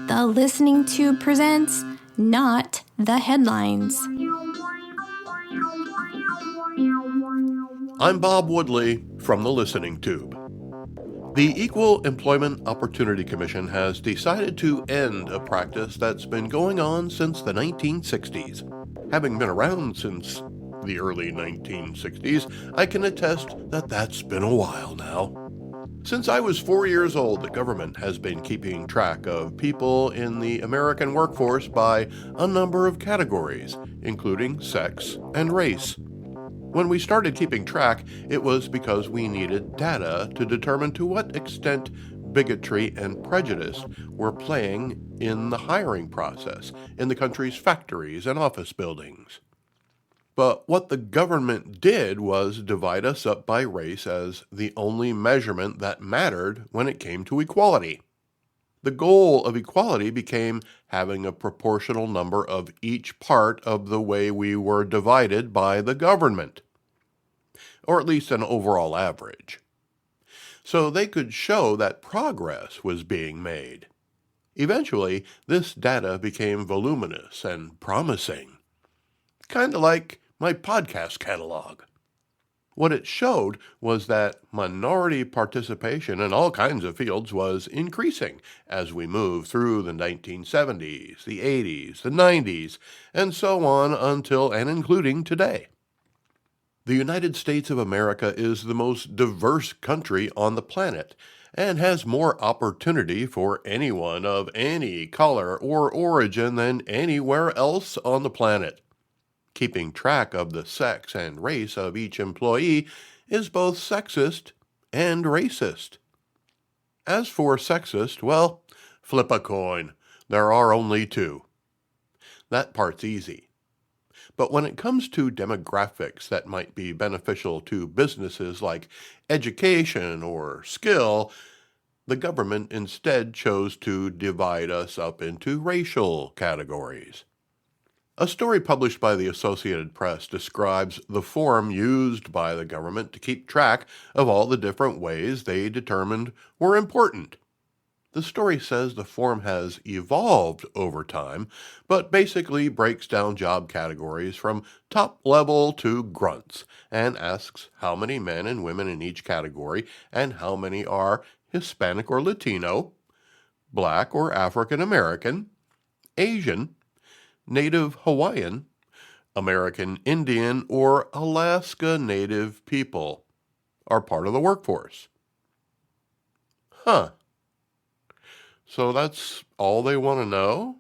The Listening Tube presents Not the Headlines. I'm Bob Woodley from The Listening Tube. The Equal Employment Opportunity Commission has decided to end a practice that's been going on since the 1960s. Having been around since the early 1960s, I can attest that that's been a while now. Since I was 4 years old, the government has been keeping track of people in the American workforce by a number of categories, including sex and race. When we started keeping track, it was because we needed data to determine to what extent bigotry and prejudice were playing in the hiring process in the country's factories and office buildings. But what the government did was divide us up by race as the only measurement that mattered when it came to equality. The goal of equality became having a proportional number of each part of the way we were divided by the government, or at least an overall average. So they could show that progress was being made. Eventually, this data became voluminous and promising, kind of like my podcast catalog. What it showed was that minority participation in all kinds of fields was increasing as we moved through the 1970s, the 80s, the 90s, and so on until and including today. The United States of America is the most diverse country on the planet and has more opportunity for anyone of any color or origin than anywhere else on the planet. Keeping track of the sex and race of each employee is both sexist and racist. As for sexist, well, flip a coin. There are only two. That part's easy. But when it comes to demographics that might be beneficial to businesses like education or skill, the government instead chose to divide us up into racial categories. A story published by the Associated Press describes the form used by the government to keep track of all the different ways they determined were important. The story says the form has evolved over time, but basically breaks down job categories from top level to grunts, and asks how many men and women in each category and how many are Hispanic or Latino, Black or African American, Asian, Native Hawaiian, American Indian, or Alaska Native people are part of the workforce. So that's all they want to know?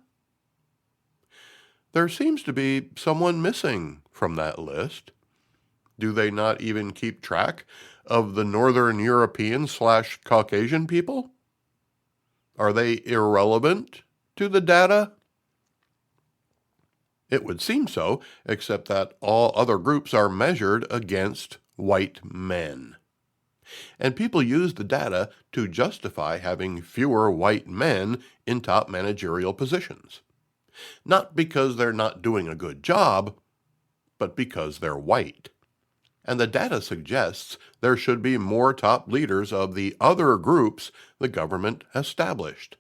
There seems to be someone missing from that list. Do they not even keep track of the Northern European/Caucasian people? Are they irrelevant to the data? It would seem so, except that all other groups are measured against white men. And people use the data to justify having fewer white men in top managerial positions. Not because they're not doing a good job, but because they're white. And the data suggests there should be more top leaders of the other groups the government established.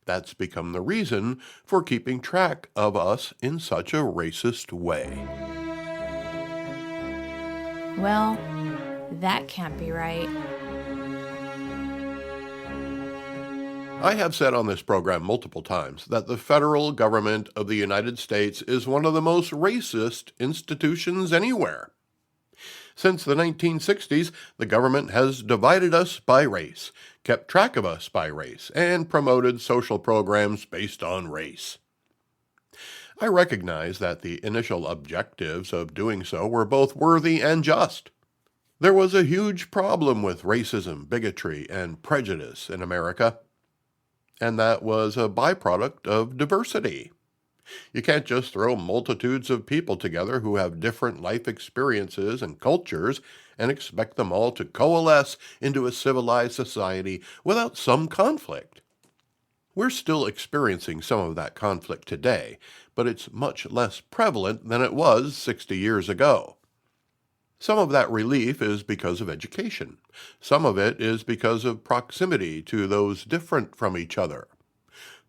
That's become the reason for keeping track of us in such a racist way. Well, that can't be right. I have said on this program multiple times that the federal government of the United States is one of the most racist institutions anywhere. Since the 1960s, the government has divided us by race, kept track of us by race, and promoted social programs based on race. I recognize that the initial objectives of doing so were both worthy and just. There was a huge problem with racism, bigotry, and prejudice in America, and that was a byproduct of diversity. You can't just throw multitudes of people together who have different life experiences and cultures and expect them all to coalesce into a civilized society without some conflict. We're still experiencing some of that conflict today, but it's much less prevalent than it was 60 years ago. Some of that relief is because of education. Some of it is because of proximity to those different from each other.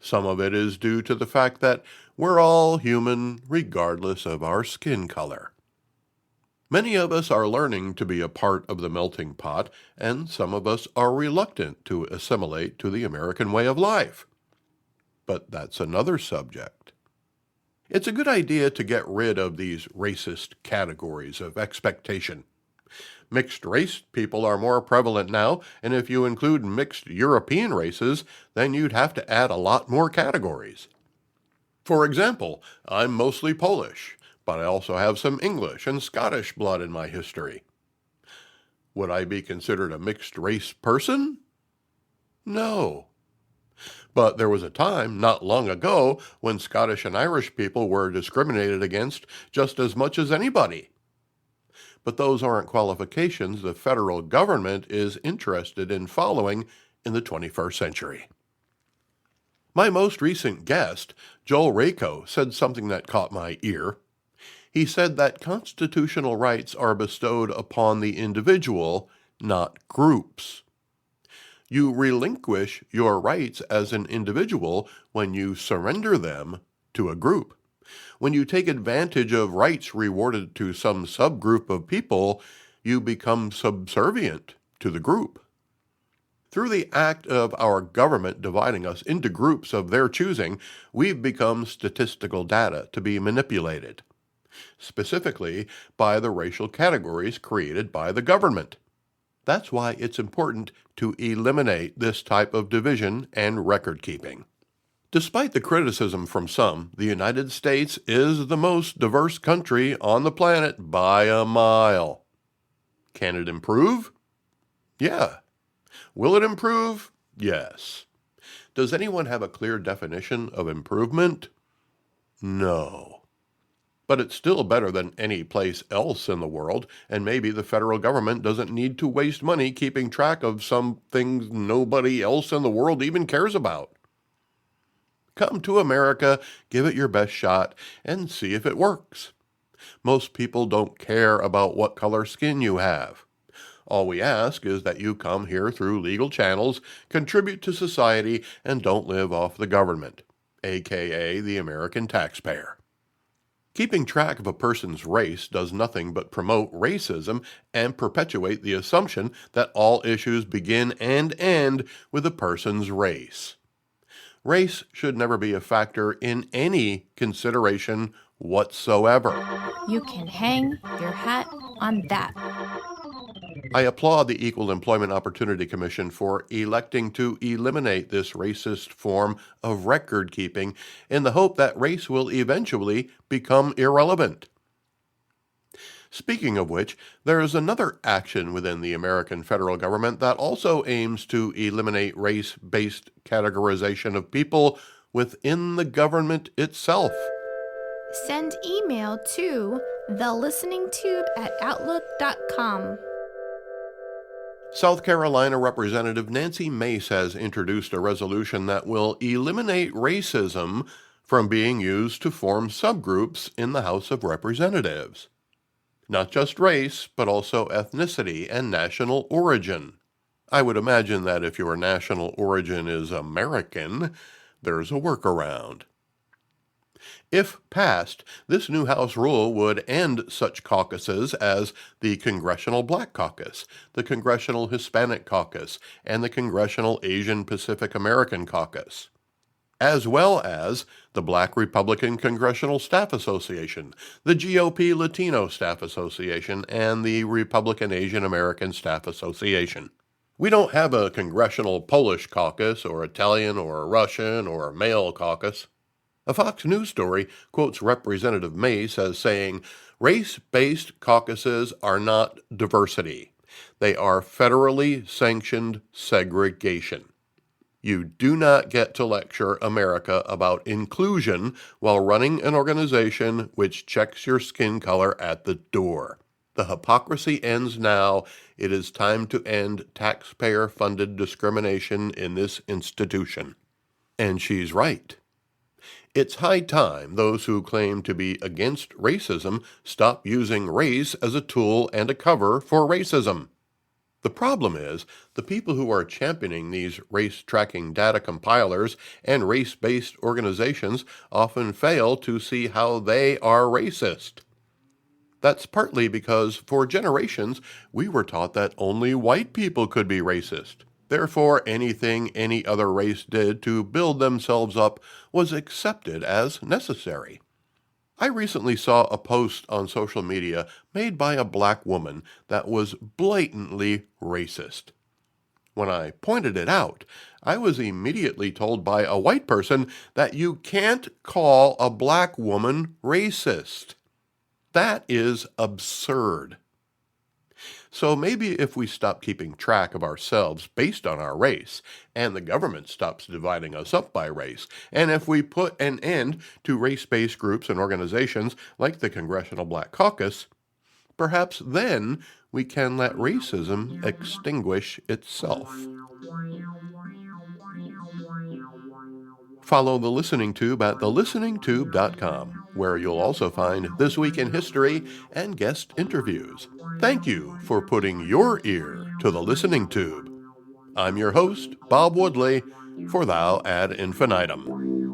Some of it is due to the fact that we're all human regardless of our skin color. Many of us are learning to be a part of the melting pot, and some of us are reluctant to assimilate to the American way of life. But that's another subject. It's a good idea to get rid of these racist categories of expectation. Mixed-race people are more prevalent now, and if you include mixed European races, then you'd have to add a lot more categories. For example, I'm mostly Polish, but I also have some English and Scottish blood in my history. Would I be considered a mixed-race person? No. But there was a time, not long ago, when Scottish and Irish people were discriminated against just as much as anybody. But those aren't qualifications the federal government is interested in following in the 21st century. My most recent guest, Joel Rako, said something that caught my ear. He said that constitutional rights are bestowed upon the individual, not groups. You relinquish your rights as an individual when you surrender them to a group. When you take advantage of rights rewarded to some subgroup of people, you become subservient to the group. Through the act of our government dividing us into groups of their choosing, we've become statistical data to be manipulated, specifically by the racial categories created by the government. That's why it's important to eliminate this type of division and record keeping. Despite the criticism from some, the United States is the most diverse country on the planet by a mile. Can it improve? Yeah. Will it improve? Yes. Does anyone have a clear definition of improvement? No. But it's still better than any place else in the world, and maybe the federal government doesn't need to waste money keeping track of some things nobody else in the world even cares about. Come to America, give it your best shot, and see if it works. Most people don't care about what color skin you have. All we ask is that you come here through legal channels, contribute to society, and don't live off the government, aka the American taxpayer. Keeping track of a person's race does nothing but promote racism and perpetuate the assumption that all issues begin and end with a person's race. Race should never be a factor in any consideration whatsoever. You can hang your hat on that. I applaud the Equal Employment Opportunity Commission for electing to eliminate this racist form of record keeping in the hope that race will eventually become irrelevant. Speaking of which, there is another action within the American federal government that also aims to eliminate race-based categorization of people within the government itself. Send email to thelisteningtube@outlook.com. South Carolina Representative Nancy Mace has introduced a resolution that will eliminate racism from being used to form subgroups in the House of Representatives. Not just race, but also ethnicity and national origin. I would imagine that if your national origin is American, there's a workaround. If passed, this new House rule would end such caucuses as the Congressional Black Caucus, the Congressional Hispanic Caucus, and the Congressional Asian Pacific American Caucus, as well as the Black Republican Congressional Staff Association, the GOP Latino Staff Association, and the Republican Asian American Staff Association. We don't have a Congressional Polish Caucus or Italian or Russian or male caucus. A Fox News story quotes Representative Mace as saying, "Race-based caucuses are not diversity. They are federally sanctioned segregation. You do not get to lecture America about inclusion while running an organization which checks your skin color at the door. The hypocrisy ends now. It is time to end taxpayer-funded discrimination in this institution." And she's right. It's high time those who claim to be against racism stop using race as a tool and a cover for racism. The problem is, the people who are championing these race tracking data compilers and race-based organizations often fail to see how they are racist. That's partly because for generations we were taught that only white people could be racist. Therefore, anything any other race did to build themselves up was accepted as necessary. I recently saw a post on social media made by a black woman that was blatantly racist. When I pointed it out, I was immediately told by a white person that you can't call a black woman racist. That is absurd. So maybe if we stop keeping track of ourselves based on our race, and the government stops dividing us up by race, and if we put an end to race-based groups and organizations like the Congressional Black Caucus, perhaps then we can let racism extinguish itself. Follow The Listening Tube at thelisteningtube.com, where you'll also find This Week in History and guest interviews. Thank you for putting your ear to The Listening Tube. I'm your host, Bob Woodley, for Thou Ad Infinitum.